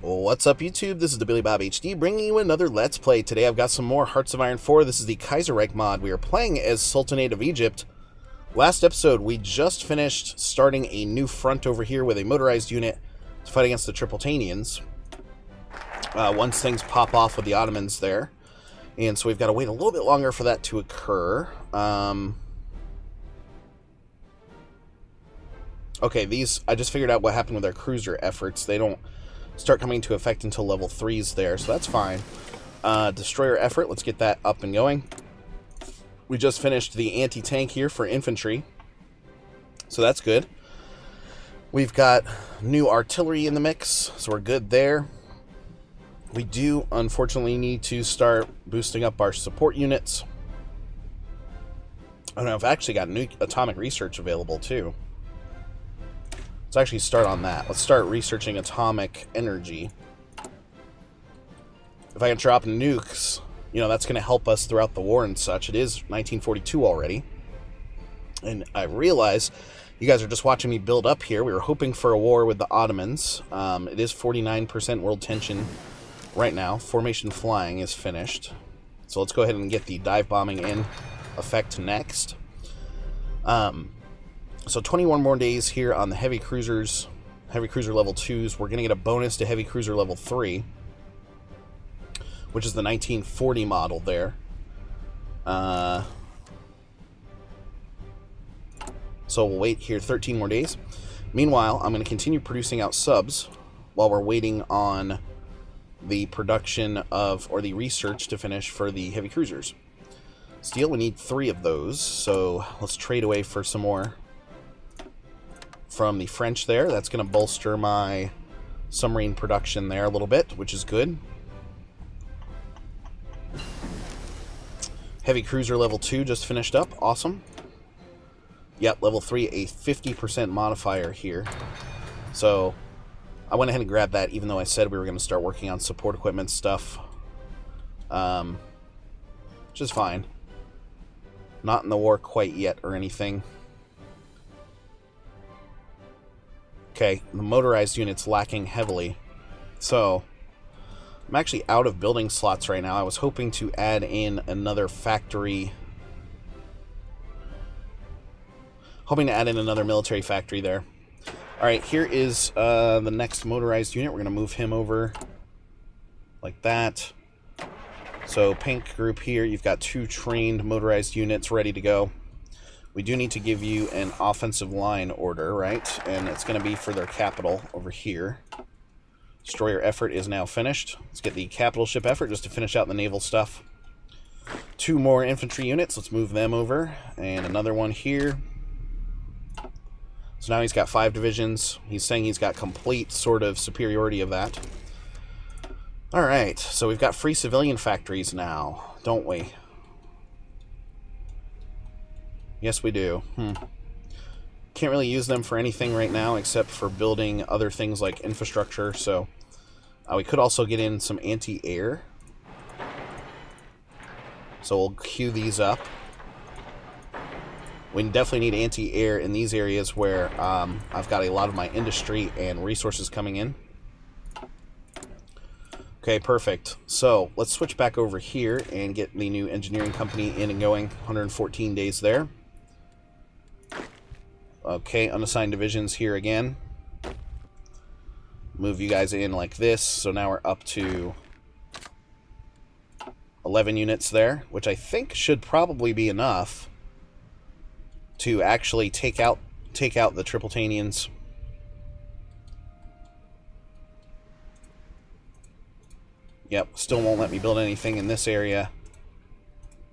What's up, YouTube? This is the Billy Bob HD bringing you another Let's Play. Today I've got some more Hearts of Iron 4. This is the KaiserReich mod. We are playing as Sultanate of Egypt. Last episode, we just finished starting a new front over here with a motorized unit to fight against the Tripolitanians. Once things pop off with the Ottomans there. And so we've got to wait a little bit longer for that to occur. Okay, I just figured out what happened with our cruiser efforts. They don't start coming into effect until level 3's there, so that's fine. Destroyer effort, let's get that up and going. We just finished the anti-tank here for infantry, so that's good. We've got new artillery in the mix, so we're good there. We do, unfortunately, need to start boosting up our support units. I don't know, I've actually got new atomic research available, too. Let's actually start on that. Let's start researching atomic energy. If I can drop nukes, you know, that's going to help us throughout the war and such. It is 1942 already. And I realize you guys are just watching me build up here. We were hoping for a war with the Ottomans. It is 49% world tension right now. Formation flying is finished. So let's go ahead and get the dive bombing in effect next. So 21 more days here on the heavy cruisers, heavy cruiser level 2s. We're going to get a bonus to heavy cruiser level 3, which is the 1940 model there. So we'll wait here 13 more days. Meanwhile, I'm going to continue producing out subs while we're waiting on the production of, or the research to finish for the heavy cruisers. Steel, we need 3 of those, so let's trade away for some more from the French there. That's going to bolster my submarine production there a little bit, which is good. Heavy cruiser level 2 just finished up. Awesome. Yep, level 3, a 50% modifier here. So I went ahead and grabbed that, even though I said we were going to start working on support equipment stuff. Which is fine. Not in the war quite yet or anything. Okay, the motorized unit's lacking heavily. So I'm actually out of building slots right now. I was hoping to add in another factory. Hoping to add in another military factory there. Alright, here is the next motorized unit. We're going to move him over like that. So pink group here, you've got 2 trained motorized units ready to go. We do need to give you an offensive line order, right? And it's going to be for their capital over here. Destroyer effort is now finished. Let's get the capital ship effort just to finish out the naval stuff. 2 more infantry units. Let's move them over. And another one here. So now he's got 5 divisions. He's saying he's got complete sort of superiority of that. Alright, so we've got free civilian factories now, don't we? Yes, we do. Can't really use them for anything right now except for building other things like infrastructure, so we could also get in some anti-air. So we'll queue these up. We definitely need anti-air in these areas where I've got a lot of my industry and resources coming in. Okay, perfect. So let's switch back over here and get the new engineering company in and going. 114 days there. Okay, unassigned divisions here again. Move you guys in like this. So now we're up to 11 units there, which I think should probably be enough to actually take out the Tripolitanians. Yep, still won't let me build anything in this area,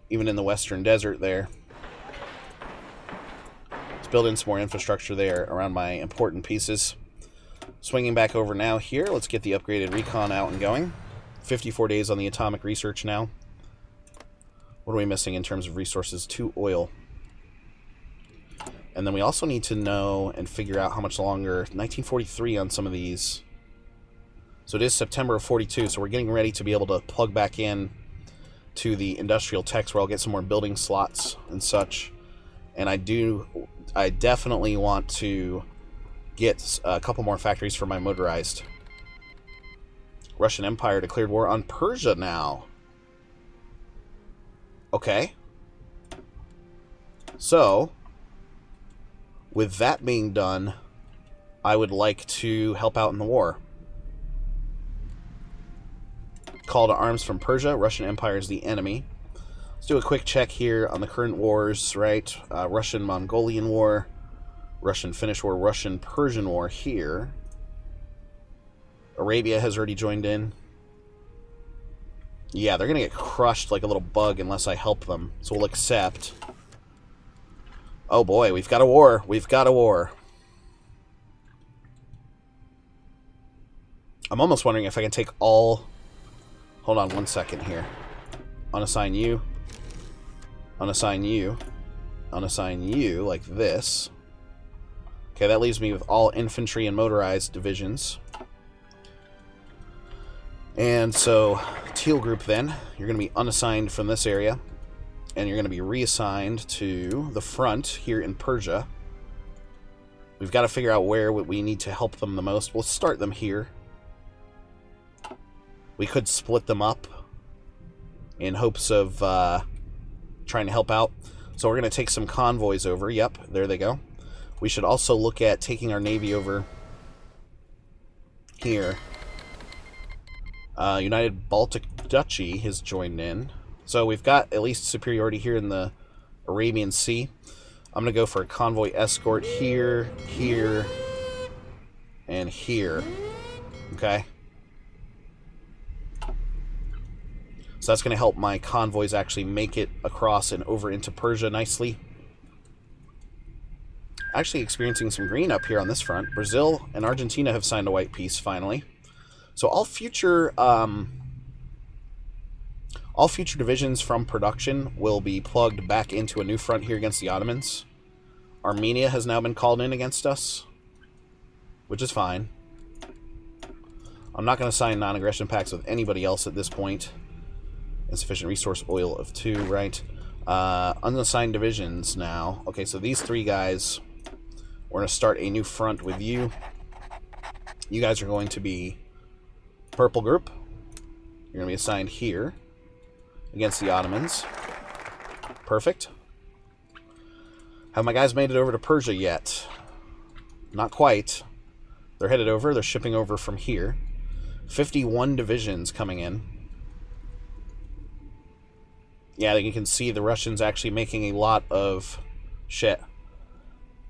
even in the western desert there. Let's build in some more infrastructure there around my important pieces. Swinging back over now here, let's get the upgraded recon out and going. 54 days on the atomic research now. What are we missing in terms of resources? 2 oil. And then we also need to know and figure out how much longer. 1943 on some of these. So it is September of 42, so we're getting ready to be able to plug back in to the industrial techs where I'll get some more building slots and such. And I definitely want to get a couple more factories for my motorized. Russian Empire declared war on Persia now. Okay. So, with that being done, I would like to help out in the war. Call to arms from Persia. Russian Empire is the enemy. Let's do a quick check here on the current wars, right? Russian-Mongolian War, Russian-Finnish War, Russian-Persian War here. Arabia has already joined in. Yeah, they're going to get crushed like a little bug unless I help them. So we'll accept. Oh boy, we've got a war. We've got a war. I'm almost wondering if I can take all... Hold on one second here. Unassign you. Unassign you. Unassign you, like this. Okay, that leaves me with all infantry and motorized divisions. And so, Teal Group then, you're going to be unassigned from this area. And you're going to be reassigned to the front here in Persia. We've got to figure out where we need to help them the most. We'll start them here. We could split them up in hopes of trying to help out. So we're going to take some convoys over. Yep, there they go. We should also look at taking our navy over here. United Baltic Duchy has joined in. So we've got at least superiority here in the Arabian Sea. I'm going to go for a convoy escort here, here, and here. Okay. So that's going to help my convoys actually make it across and over into Persia nicely. Actually experiencing some green up here on this front. Brazil and Argentina have signed a white peace finally. So all future divisions from production will be plugged back into a new front here against the Ottomans. Armenia has now been called in against us, which is fine. I'm not going to sign non-aggression pacts with anybody else at this point. Insufficient resource oil of 2, right? Unassigned divisions now. Okay, so these 3 guys, we're going to start a new front with you. You guys are going to be purple group. You're going to be assigned here against the Ottomans. Perfect. Have my guys made it over to Persia yet? Not quite. They're headed over. They're shipping over from here. 51 divisions coming in. Yeah, you can see the Russians actually making a lot of shit.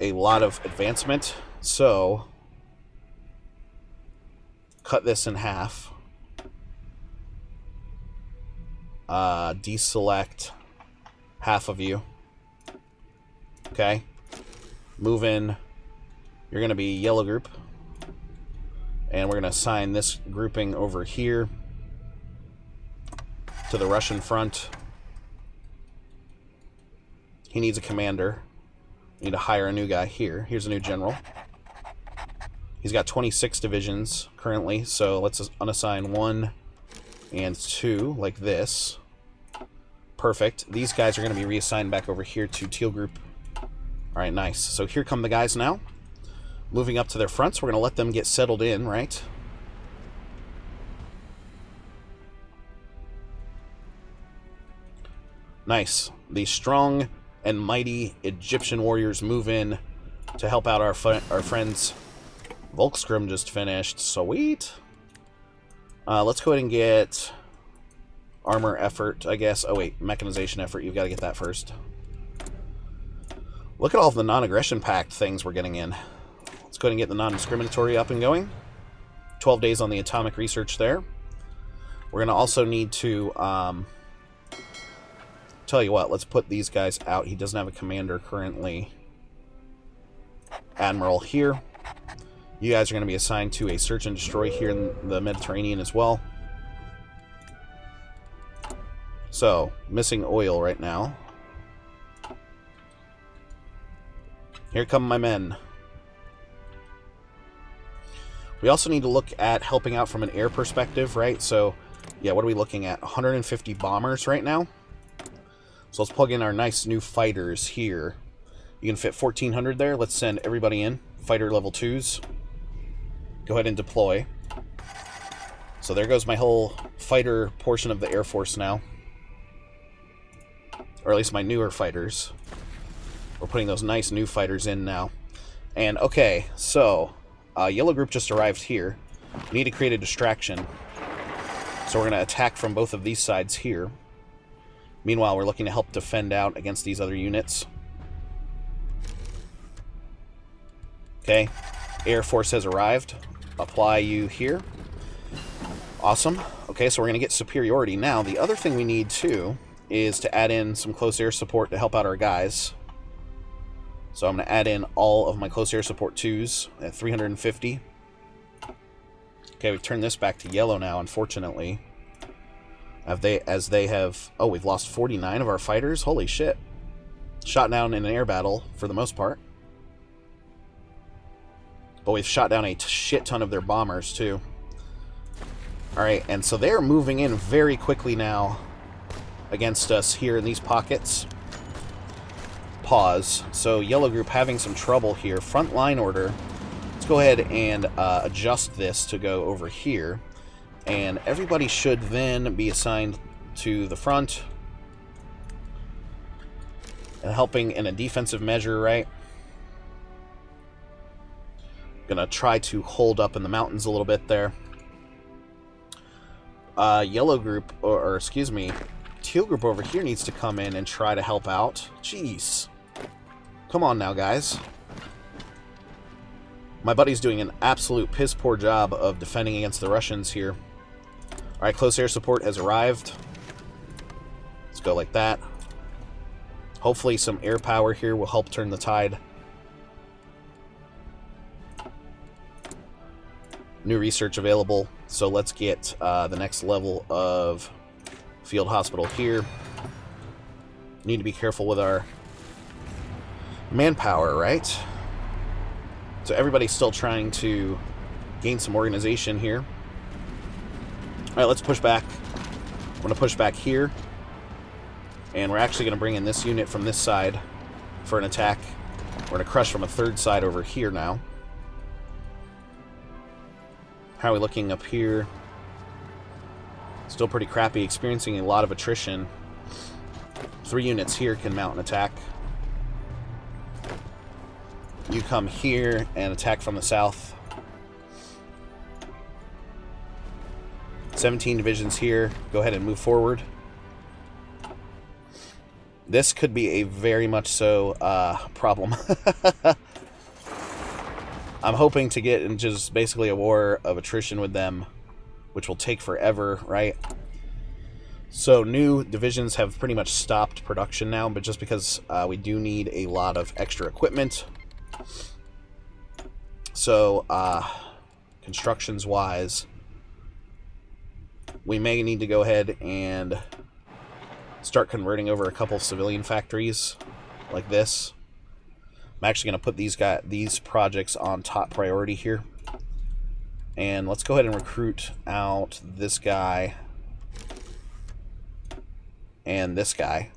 A lot of advancement. So, cut this in half. Deselect half of you. Okay. Move in. You're going to be yellow group. And we're going to assign this grouping over here to the Russian front. He needs a commander. We need to hire a new guy here. Here's a new general. He's got 26 divisions currently, so let's unassign 1 and 2 like this. Perfect. These guys are going to be reassigned back over here to Teal Group. Alright, nice. So here come the guys now. Moving up to their fronts. We're going to let them get settled in, right? Nice. The strong and mighty Egyptian warriors move in to help out our friends. Volkskrim just finished. Sweet. Let's go ahead and get armor effort, I guess. Oh, wait. Mechanization effort. You've got to get that first. Look at all of the non-aggression pact things we're getting in. Let's go ahead and get the non-discriminatory up and going. 12 days on the atomic research there. We're going to also need to... tell you what, let's put these guys out. He doesn't have a commander currently. Admiral here. You guys are going to be assigned to a search and destroy here in the Mediterranean as well. So, missing oil right now. Here come my men. We also need to look at helping out from an air perspective, right? So, yeah, what are we looking at? 150 bombers right now. So let's plug in our nice new fighters here. You can fit 1,400 there. Let's send everybody in. Fighter level 2s. Go ahead and deploy. So there goes my whole fighter portion of the Air Force now. Or at least my newer fighters. We're putting those nice new fighters in now. And, okay, so, yellow group just arrived here. We need to create a distraction. So we're going to attack from both of these sides here. Meanwhile, we're looking to help defend out against these other units. Okay, Air Force has arrived. Apply you here. Awesome. Okay, so we're going to get superiority. Now, the other thing we need, too, is to add in some close air support to help out our guys. So I'm going to add in all of my close air support 2s at 350. Okay, we've turned this back to yellow now, unfortunately. As they have... Oh, we've lost 49 of our fighters? Holy shit. Shot down in an air battle, for the most part. But we've shot down a shit ton of their bombers, too. Alright, and so they're moving in very quickly now against us here in these pockets. Pause. So, yellow group having some trouble here. Frontline order. Let's go ahead and adjust this to go over here. And everybody should then be assigned to the front. And helping in a defensive measure, right? Gonna try to hold up in the mountains a little bit there. Yellow group, or excuse me, teal group over here needs to come in and try to help out. Jeez. Come on now, guys. My buddy's doing an absolute piss poor job of defending against the Russians here. Alright, close air support has arrived. Let's go like that. Hopefully some air power here will help turn the tide. New research available, so let's get the next level of field hospital here. Need to be careful with our manpower, right? So everybody's still trying to gain some organization here. Alright, let's push back. I'm going to push back here. And we're actually going to bring in this unit from this side for an attack. We're going to crush from a third side over here now. How are we looking up here? Still pretty crappy, experiencing a lot of attrition. 3 units here can mount an attack. You come here and attack from the south. 17 divisions here. Go ahead and move forward. This could be a very much so problem. I'm hoping to get in just basically a war of attrition with them, which will take forever, right? So new divisions have pretty much stopped production now, but just because we do need a lot of extra equipment. So, constructions-wise, we may need to go ahead and start converting over a couple of civilian factories like this. I'm actually going to put these projects on top priority here. And let's go ahead and recruit out this guy and this guy.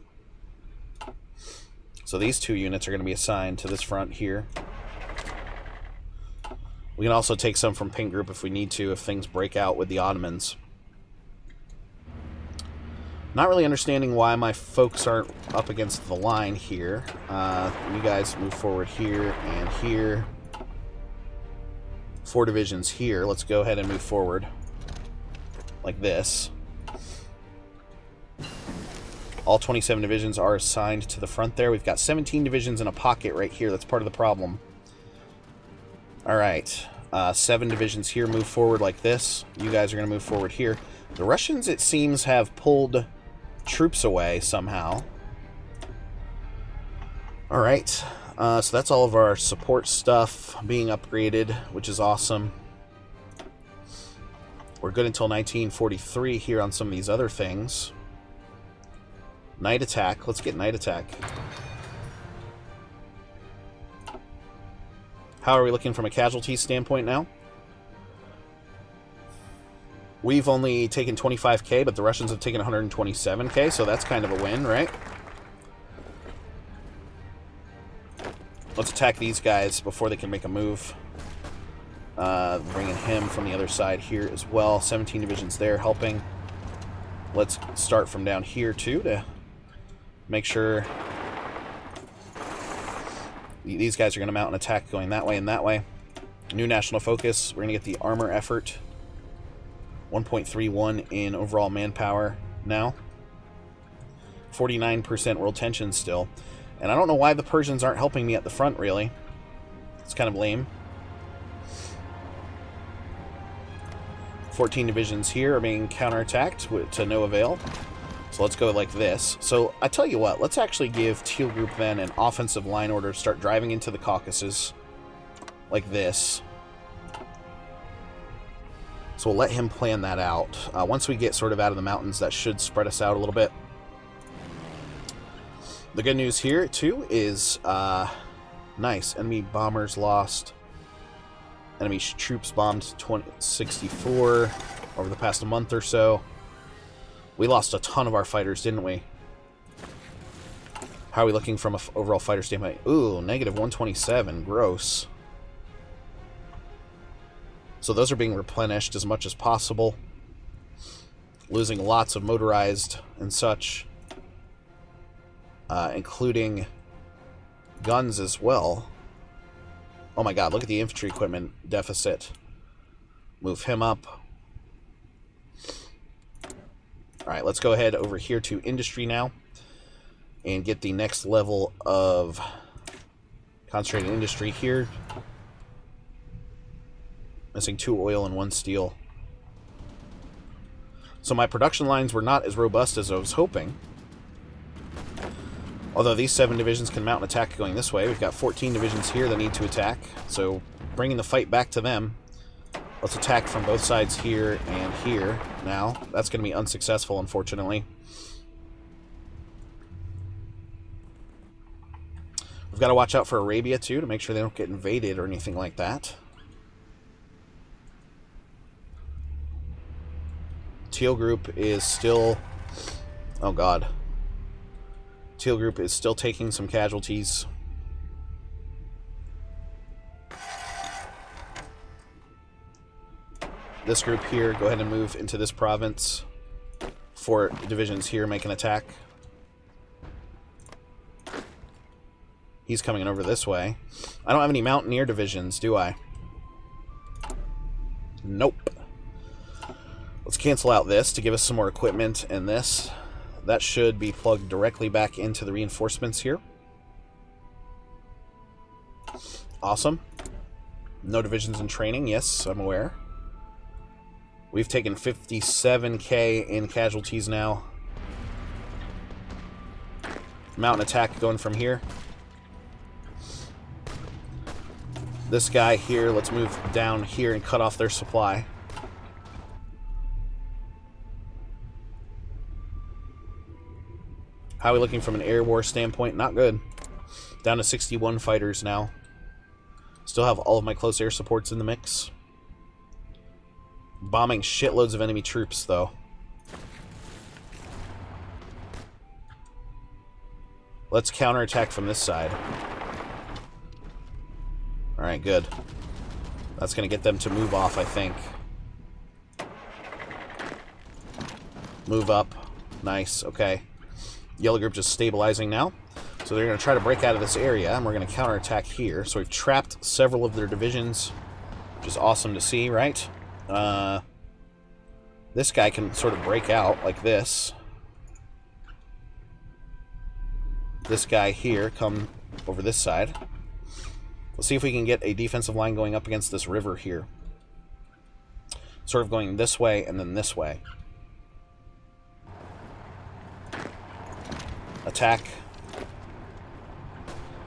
So these 2 units are going to be assigned to this front here. We can also take some from Pink Group if we need to, if things break out with the Ottomans. Not really understanding why my folks aren't up against the line here. You guys move forward here and here. 4 divisions here. Let's go ahead and move forward like this. All 27 divisions are assigned to the front there. We've got 17 divisions in a pocket right here. That's part of the problem. Alright. 7 divisions here move forward like this. You guys are going to move forward here. The Russians, it seems, have pulled troops away somehow. Alright. So that's all of our support stuff being upgraded, which is awesome. We're good until 1943 here on some of these other things. Night attack. Let's get night attack. How are we looking from a casualty standpoint now? We've only taken 25k, but the Russians have taken 127k, so that's kind of a win, right? Let's attack these guys before they can make a move. Bringing him from the other side here as well. 17 divisions there helping. Let's start from down here too to make sure these guys are going to mount an attack going that way and that way. New national focus. We're going to get the armor effort. 1.31 in overall manpower now. 49% world tension still. And I don't know why the Persians aren't helping me at the front, really. It's kind of lame. 14 divisions here are being counterattacked to no avail. So let's go like this. So I tell you what, let's actually give Teal Group then an offensive line order to start driving into the Caucasus. Like this. So we'll let him plan that out. Once we get sort of out of the mountains, that should spread us out a little bit. The good news here, too, is nice. Enemy bombers lost. Enemy troops bombed 64 over the past month or so. We lost a ton of our fighters, didn't we? How are we looking from an overall fighter standpoint? Ooh, negative 127. Gross. So those are being replenished as much as possible. Losing lots of motorized and such. Including guns as well. Oh my god, look at the infantry equipment deficit. Move him up. Alright, let's go ahead over here to industry now. And get the next level of concentrated industry here. Missing 2 oil and 1 steel. So my production lines were not as robust as I was hoping. Although these 7 divisions can mount an attack going this way. We've got 14 divisions here that need to attack. So bringing the fight back to them. Let's attack from both sides here and here now. That's going to be unsuccessful, unfortunately. We've got to watch out for Arabia, too, to make sure they don't get invaded or anything like that. Teal Group is still... Oh, God. Teal Group is still taking some casualties. This group here, go ahead and move into this province. 4 divisions here make an attack. He's coming over this way. I don't have any mountaineer divisions, do I? Nope. Let's cancel out this to give us some more equipment and this. That should be plugged directly back into the reinforcements here. Awesome. No divisions in training. Yes, I'm aware. We've taken 57k in casualties now. Mountain attack going from here. This guy here, let's move down here and cut off their supply. How are we looking from an air war standpoint? Not good. Down to 61 fighters now. Still have all of my close air supports in the mix. Bombing shitloads of enemy troops, though. Let's counterattack from this side. Alright, good. That's going to get them to move off, I think. Move up. Nice, okay. Yellow group just stabilizing now. So they're going to try to break out of this area, and we're going to counterattack here. So we've trapped several of their divisions, which is awesome to see, right? This guy can sort of break out like this. This guy here come over this side. Let's see if we can get a defensive line going up against this river here. Sort of going this way and then this way. Attack.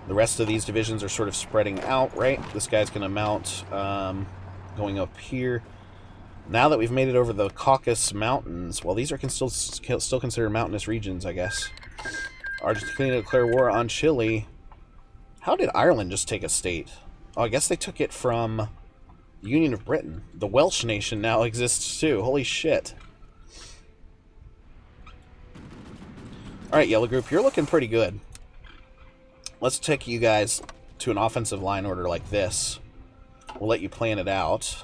The rest of these divisions are sort of spreading out, right? This guy's going to mount going up here. Now that we've made it over the Caucasus Mountains, well, these are still considered mountainous regions, I guess. Argentina declare war on Chile. How did Ireland just take a state? Oh, I guess they took it from the Union of Britain. The Welsh nation now exists too. Holy shit. Alright, Yellow Group, you're looking pretty good. Let's take you guys to an offensive line order like this. we'll let you plan it out.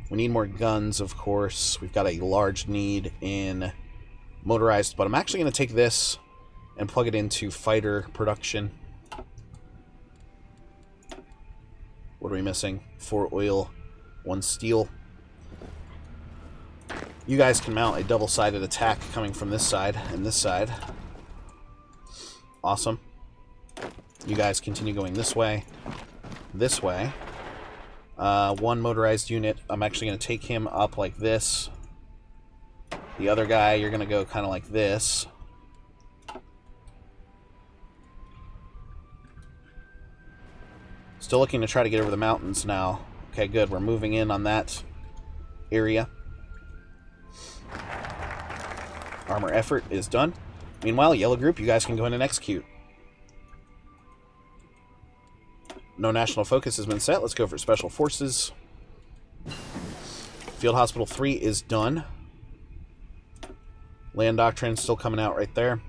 We need more guns, of course. We've got a large need in motorized, but I'm actually going to take this and plug it into fighter production. What are we missing? 4 oil, 1 steel. You guys can mount a double-sided attack coming from this side and this side. Awesome. You guys continue going this way. This way. 1 motorized unit. I'm actually going to take him up like this. The other guy, you're going to go kind of like this. Still looking to try to get over the mountains now. Okay, good. We're moving in on that area. Armor effort is done. Meanwhile, yellow group, you guys can go in and execute. No national focus has been set. Let's go for special forces. Field Hospital 3 is done. Land Doctrine still coming out right there.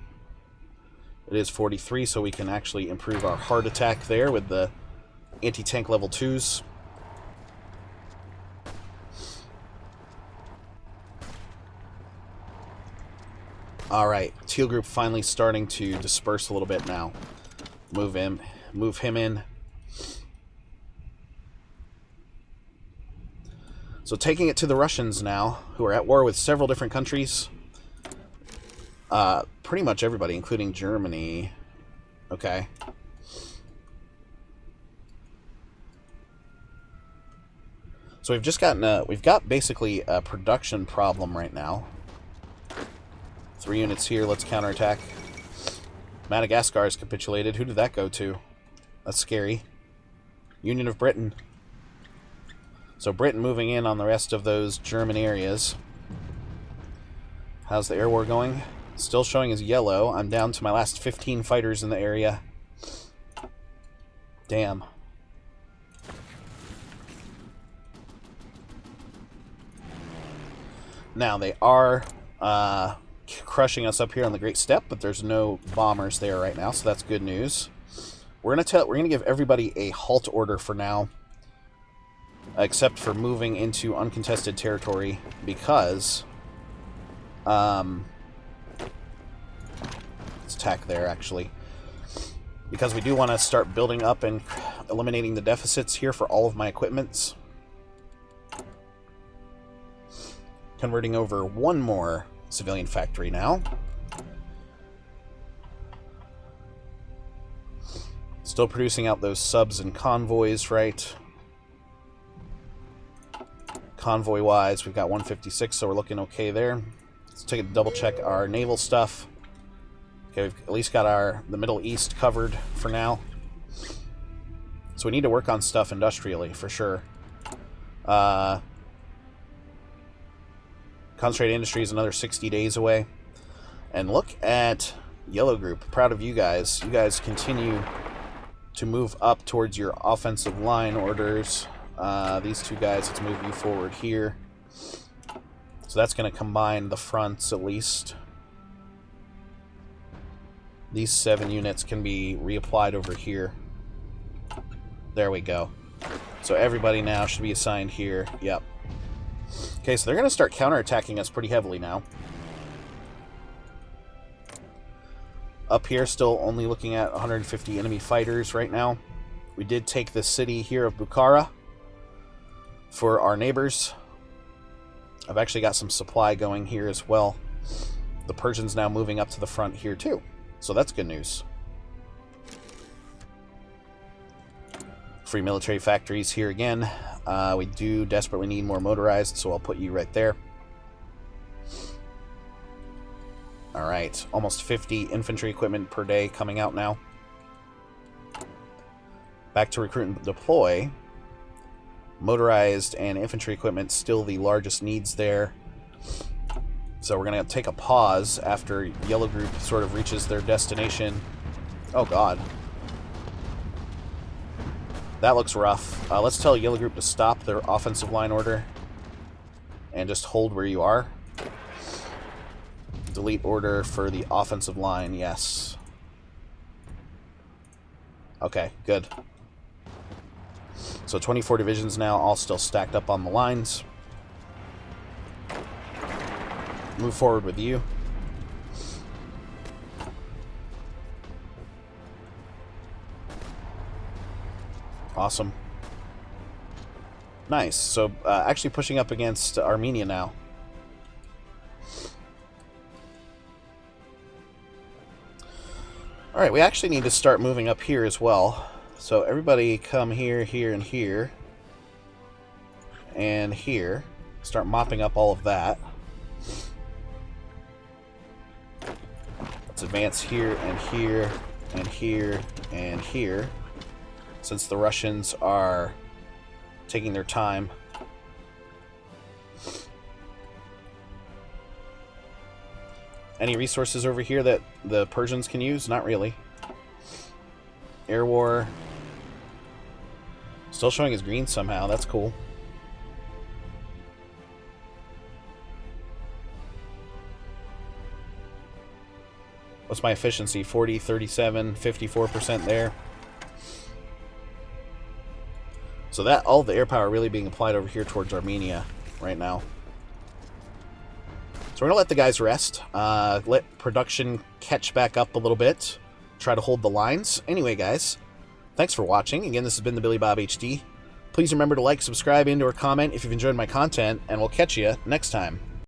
It is 43, so we can actually improve our hard attack there with the anti-tank level 2s. Alright, Teal Group finally starting to disperse a little bit now. Move him in. So taking it to the Russians now, who are at war with several different countries. Pretty much everybody, including Germany. Okay. So we've got basically a production problem right now. 3 units here, let's counterattack. Madagascar has capitulated. Who did that go to? That's scary. Union of Britain. So Britain moving in on the rest of those German areas. How's the air war going? Still showing as yellow. I'm down to my last 15 fighters in the area. Damn. Now, they are crushing us up here on the Great Steppe, but there's no bombers there right now, so that's good news. We're gonna give everybody a halt order for now, except for moving into uncontested territory, because let's attack there actually, because we do want to start building up and eliminating the deficits here for all of my equipments. Converting over 1 more civilian factory now. Still producing out those subs and convoys, right? Convoy-wise, we've got 156, so we're looking okay there. Let's take a double check our naval stuff. Okay, we've at least got the Middle East covered for now. So we need to work on stuff industrially, for sure. Concentrated industry is another 60 days away. And look at Yellow Group. Proud of you guys. You guys continue to move up towards your offensive line orders. These 2 guys, let's move you forward here. So that's going to combine the fronts at least. These 7 units can be reapplied over here. There we go. So everybody now should be assigned here. Yep. Okay, so they're going to start counterattacking us pretty heavily now. Up here, still only looking at 150 enemy fighters right now. We did take the city here of Bukhara for our neighbors. I've actually got some supply going here as well. The Persians now moving up to the front here too. So that's good news. Free military factories here again. We do desperately need more motorized, so I'll put you right there. Alright, almost 50 infantry equipment per day coming out now. Back to recruit and deploy. Motorized and infantry equipment still the largest needs there. So we're going to take a pause after Yellow Group sort of reaches their destination. Oh god. That looks rough. Let's tell Yellow Group to stop their offensive line order and just hold where you are. Delete order for the offensive line, yes. Okay, good. So 24 divisions now, all still stacked up on the lines. Move forward with you. Awesome. Nice. So actually pushing up against Armenia now. Alright, we actually need to start moving up here as well. So everybody come here, here, and here. And here. Start mopping up all of that. Let's advance here, and here, and here, and here. Since the Russians are taking their time. Any resources over here that the Persians can use? Not really. Air war. Still showing as green somehow. That's cool. What's my efficiency? 40, 37, 54% there. So that all the air power really being applied over here towards Armenia right now. So we're going to let the guys rest. Let production catch back up a little bit. Try to hold the lines. Anyway, guys, thanks for watching. Again, this has been the Billy Bob HD. Please remember to like, subscribe, and or comment if you've enjoyed my content, and we'll catch you next time.